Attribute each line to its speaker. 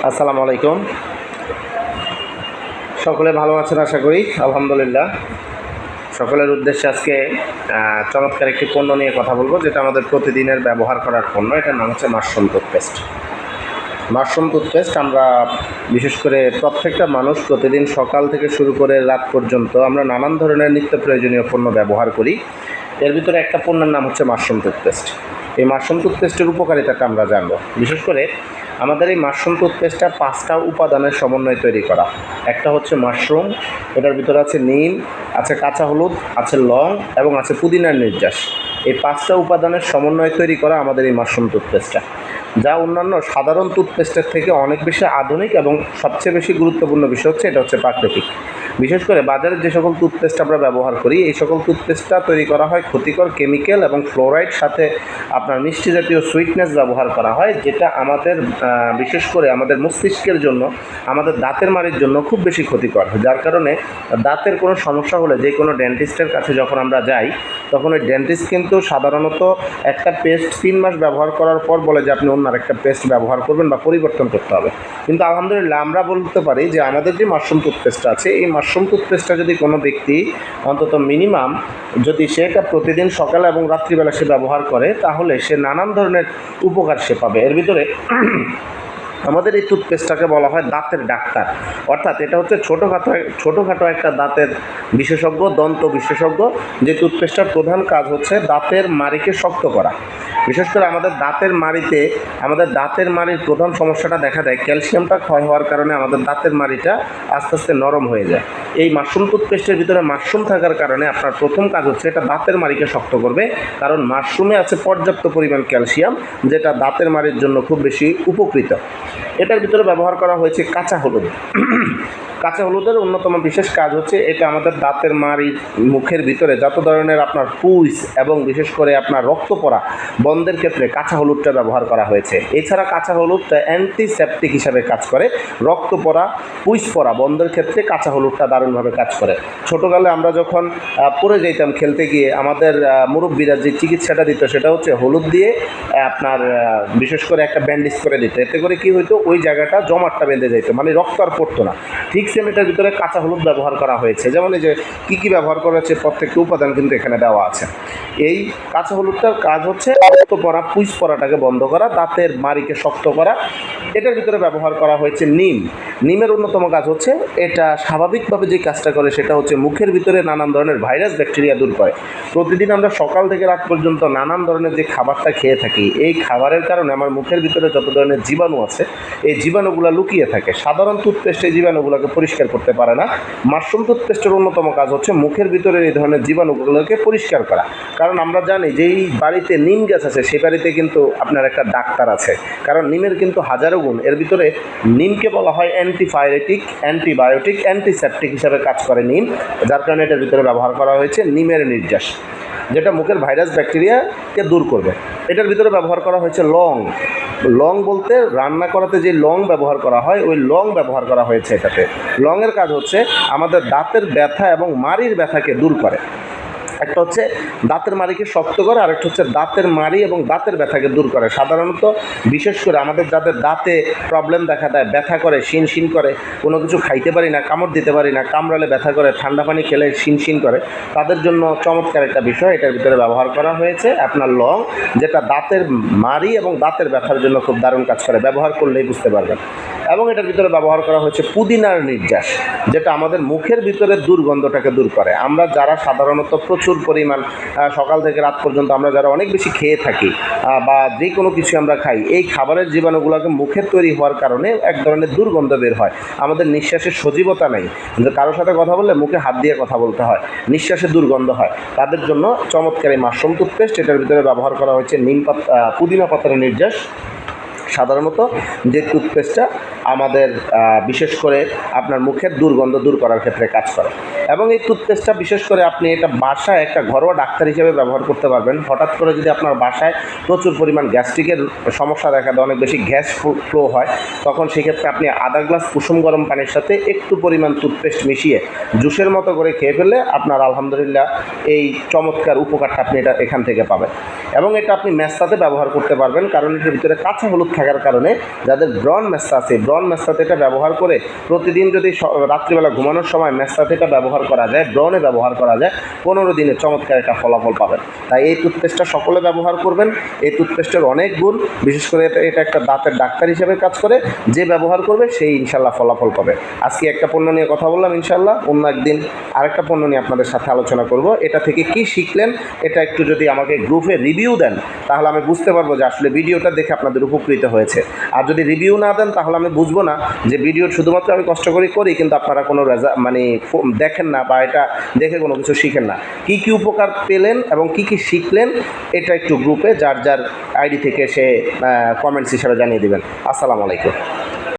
Speaker 1: আসসালামু আলাইকুম। সকলে ভালো আছেন আশা করি। আলহামদুলিল্লাহ। সকলের উদ্দেশ্যে আজকে চমৎকার একটি পণ্য নিয়ে কথা বলবো, যেটা আমাদের প্রতিদিনের ব্যবহার করার পণ্য। এটার নাম হচ্ছে মাশরুম টুথপেস্ট। মাশরুম টুথপেস্ট আমরা বিশেষ করে প্রত্যেকটা মানুষ প্রতিদিন সকাল থেকে শুরু করে রাত পর্যন্ত আমরা নানান ধরনের নিত্য প্রয়োজনীয় পণ্য ব্যবহার করি। এর ভিতরে একটা পণ্যের নাম হচ্ছে মাশরুম টুথপেস্ট। এই মাশরুম টুথপেস্টের উপকারিতাটা আমরা জানবো। বিশেষ করে আমাদের এই মাশরুম টুথপেস্টটা 5টা উপাদানের সমন্বয়ে তৈরি করা। একটা হচ্ছে মাশরুম, এটার ভিতরে আছে নিম, আছে কাঁচা হলুদ, আছে লং এবং আছে পুদিনার নির্যাস। এই 5টা উপাদানের সমন্বয়ে তৈরি করা আমাদের এই মাশরুম টুথপেস্টটা, যা অন্যান্য সাধারণ টুথপেস্টের থেকে অনেক বেশি আধুনিক এবং সবচেয়ে বেশি গুরুত্বপূর্ণ বিষয় হচ্ছে এটা হচ্ছে প্রাকৃতিক। বিশেষ করে বাজারে যে সকল টুথপেস্ট আমরা ব্যবহার করি, এই সকল টুথপেস্টটা তৈরি করা হয় ক্ষতিকর কেমিক্যাল এবং ফ্লোরাইড, সাথে আপনার মিষ্টি জাতীয় সুইটনেস ব্যবহার করা হয়, যেটা আমাদের বিশেষ করে আমাদের মস্তিষ্কের জন্য, আমাদের দাঁতের মাড়ির জন্য খুব বেশি ক্ষতিকর। যার কারণে দাঁতের কোনো সমস্যা হলে যে কোনো ডেন্টিস্টের কাছে যখন আমরা যাই, তখন ওই ডেন্টিস্ট কিন্তু সাধারণত একটা পেস্ট 3 মাস ব্যবহার করার পর বলে যে আপনি অন্য আরেকটা পেস্ট ব্যবহার করবেন বা পরিবর্তন করতে হবে। কিন্তু আলহামদুলিল্লাহ আমরা বলতে পারি যে আমাদের যে মাশরুম টুথপেস্টটা আছে, এই মাশরুম টুথপেস্টটা যদি কোনো ব্যক্তি অন্তত মিনিমাম যদি সে এটা প্রতিদিন সকালে এবং রাত্রিবেলা সে ব্যবহার করে, তাহলে সে নানান ধরনের উপকার সে পাবে। এর ভিতরে আমাদের এই টুথপেস্টটাকে বলা হয় দাঁতের ডাক্তার, অর্থাৎ এটা হচ্ছে ছোটোখাটো একটা দাঁতের বিশেষজ্ঞ, দন্ত বিশেষজ্ঞ। যে টুথপেস্টটার প্রধান কাজ হচ্ছে দাঁতের মাড়িকে শক্ত করা। বিশেষ করে আমাদের দাঁতের মাড়ির প্রধান সমস্যাটা দেখা দেয় ক্যালসিয়ামটা ক্ষয় হওয়ার কারণে আমাদের দাঁতের মাড়িটা আস্তে আস্তে নরম হয়ে যায়। এই মাশরুম টুথপেস্টের ভিতরে মাশরুম থাকার কারণে আপনার প্রথম কাজ হচ্ছে এটা দাঁতের মাড়িকে শক্ত করবে, কারণ মাশরুমে আছে পর্যাপ্ত পরিমাণ ক্যালসিয়াম, যেটা দাঁতের মাড়ির জন্য খুব বেশি উপকৃত। এটার ভিতরে ব্যবহার করা হয়েছে কাঁচা হলুদ। কাঁচা হলুদের অন্যতম বিশেষ কাজ হচ্ছে এটা আমাদের দাঁতের মাড়ির মুখের ভিতরে যত ধরনের আপনার পুঁজ এবং বিশেষ করে আপনার রক্ত পড়া বন্ধের ক্ষেত্রে কাঁচা হলুদটা ব্যবহার করা হয়েছে। এছাড়া কাঁচা হলুদটা অ্যান্টিসেপটিক হিসাবে কাজ করে। রক্ত পড়া, পুঁজ পড়া বন্ধের ক্ষেত্রে কাঁচা হলুদটা দারুণভাবে কাজ করে। ছোটোকালে আমরা যখন পড়ে যেতাম খেলতে গিয়ে, আমাদের মুরব্বীরা যে চিকিৎসাটা দিত সেটা হচ্ছে হলুদ দিয়ে আপনার বিশেষ করে একটা ব্যান্ডেজ করে দিত। এতে করে কি হইতো, ওই জায়গাটা জমাটটা বেঁধে যেত, মানে রক্ত আর পড়তো না। ঠিক সেম এটার ভিতরে কাঁচা হলুদ ব্যবহার করা হয়েছে। যেমন এই যে কী ব্যবহার করা হচ্ছে, প্রত্যেকটি উপাদান কিন্তু এখানে দেওয়া আছে। এই কাঁচা হলুদটার কাজ হচ্ছে রক্ত পড়া, পুঁজ পড়াটাকে বন্ধ করা, দাঁতের মাড়িকে শক্ত করা। এটার ভিতরে ব্যবহার করা হয়েছে নিমের অন্যতম কাজ হচ্ছে এটা স্বাভাবিকভাবে যে কাজটা করে সেটা হচ্ছে মুখের ভিতরে নানান ধরনের ভাইরাস ব্যাকটেরিয়া দূর করে। প্রতিদিন আমরা সকাল থেকে রাত পর্যন্ত নানান ধরনের যে খাবারটা খেয়ে থাকি, এই খাবারের কারণে আমার মুখের ভিতরে যত ধরনের জীবাণু আছে, এই জীবাণুগুলো লুকিয়ে থাকে। সাধারণ টুথপেস্ট এই জীবাণুগুলোকে পরিষ্কার করতে পারে না। মাশরুম টুথপেস্টের অন্যতম কাজ হচ্ছে মুখের ভিতরে এই ধরনের জীবাণুগুলোকে পরিষ্কার করা। কারণ আমরা জানি যেই বাড়িতে নিম গাছ আছে সেই বাড়িতে কিন্তু আপনার একটা ডাক্তার আছে, কারণ নিমের কিন্তু হাজারো গুণ। এর ভিতরে নিমকে বলা হয় অ্যান্টিপাইরেটিক, অ্যান্টিবায়োটিক, অ্যান্টিসেপটিক হিসাবে কাজ করে নিম। যার কারণে এটার ভিতরে ব্যবহার করা হয়েছে নিমের নির্যাস, যেটা মুখের ভাইরাস ব্যাকটেরিয়াকে দূর করবে। এটার ভিতরে ব্যবহার করা হয়েছে লং বলতে রান্না করাতে যে লং ব্যবহার করা হয়, ওই লং ব্যবহার করা হয়েছে এটাতে। লংয়ের কাজ হচ্ছে আমাদের দাঁতের ব্যথা এবং মাড়ির ব্যথাকে দূর করে। একটা হচ্ছে দাঁতের মাড়িকে শক্ত করে, আরেকটা হচ্ছে দাঁতের মাড়ি এবং দাঁতের ব্যথাকে দূর করে। সাধারণত বিশেষ করে আমাদের যাদের দাঁতে প্রবলেম দেখা দেয়, ব্যথা করে, শিন করে, কোনো কিছু খাইতে পারি না, কামড় দিতে পারি না, কামড়ালে ব্যথা করে, ঠান্ডা পানি খেলে শিন করে, তাদের জন্য চমৎকার একটা বিষয় এটার ভিতরে ব্যবহার করা হয়েছে আপনার লং, যেটা দাঁতের মাড়ি এবং দাঁতের ব্যথার জন্য খুব দারুণ কাজ করে। ব্যবহার করলেই বুঝতে পারবেন। এবং এটার ভিতরে ব্যবহার করা হয়েছে পুদিনার নির্যাস, যেটা আমাদের মুখের ভিতরে দুর্গন্ধটাকে দূর করে। আমরা যারা সাধারণত প্রচুর পরিমাণ সকাল থেকে রাত পর্যন্ত আমরা যারা অনেক বেশি খেয়ে থাকি বা যে কোনো কিছু আমরা খাই, এই খাবারের জীবাণুগুলোকে মুখের তৈরি হওয়ার কারণে এক ধরনের দুর্গন্ধ বের হয়। আমাদের নিঃশ্বাসের সজীবতা নেই, কারোর সাথে কথা বললে মুখে হাত দিয়ে কথা বলতে হয়, নিঃশ্বাসে দুর্গন্ধ হয়, তাদের জন্য চমৎকার এই মাশরুম টুথপেস্ট। এটার ভিতরে ব্যবহার করা হয়েছে পুদিনা পাতার নির্যাস। সাধারণত যে টুথপেস্টটা আমাদের বিশেষ করে আপনার মুখের দুর্গন্ধ দূর করার ক্ষেত্রে কাজ করে। এবং এই টুথপেস্টটা বিশেষ করে আপনি এটা বাসায় একটা ঘরোয়া ডাক্তার হিসেবে ব্যবহার করতে পারবেন। হঠাৎ করে যদি আপনার বাসায় প্রচুর পরিমাণ গ্যাস্ট্রিকের সমস্যা দেখা দেয়, অনেক বেশি গ্যাস ফ্লো হয়, তখন সেক্ষেত্রে আপনি আধা গ্লাস কুসুম গরম পানির সাথে একটু পরিমাণ টুথপেস্ট মিশিয়ে জুসের মতো করে খেয়ে ফেললে আপনার আলহামদুলিল্লাহ এই চমৎকার উপকারটা আপনি এখান থেকে পাবেন। এবং এটা আপনি মেস্তাতে ব্যবহার করতে পারবেন, কারণ এটার ভিতরে কাঁচা হলুদ থাকার কারণে যাদের ব্রন মেস্তা আছে, ব্রন মেস্তাতে এটা ব্যবহার করে প্রতিদিন যদি রাত্রিবেলা ঘুমানোর সময় মেস্তাতে এটা ব্যবহার করা যায়, ব্রনে ব্যবহার করা যায়, 15 দিনে চমৎকার একটা ফলাফল পাবেন। তাই এই টুথপেস্টটা সকলে ব্যবহার করবেন। এই টুথপেস্টের অনেক গুণ, বিশেষ করে এটা একটা দাঁতের ডাক্তার হিসেবে কাজ করে। যে ব্যবহার করবে সেই ইনশাল্লাহ ফলাফল পাবে। আজকে একটা পণ্য নিয়ে কথা বললাম, ইনশাল্লাহ অন্য একদিন আরেকটা পণ্য নিয়ে আপনাদের সাথে আলোচনা করব। এটা থেকে কি শিখলেন এটা একটু যদি আমাকে গ্রুপে রিভিউ দেন তাহলে আমি বুঝতে পারবো যে আসলে ভিডিওটা দেখে আপনাদের উপকৃত হয়েছে। আর যদি রিভিউ না দেন তাহলে আমি বুঝবো না যে ভিডিও শুধুমাত্র আমি কষ্ট করি কিন্তু আপনারা কোনো দেখেন না বা এটা দেখে কোনো কিছু শিখেন না। কি কি উপকার পেলেন এবং কি কি শিখলেন এটা একটু গ্রুপে যার যার আইডি থেকে সে কমেন্টস হিসাবে জানিয়ে দিবেন। আসসালামু আলাইকুম।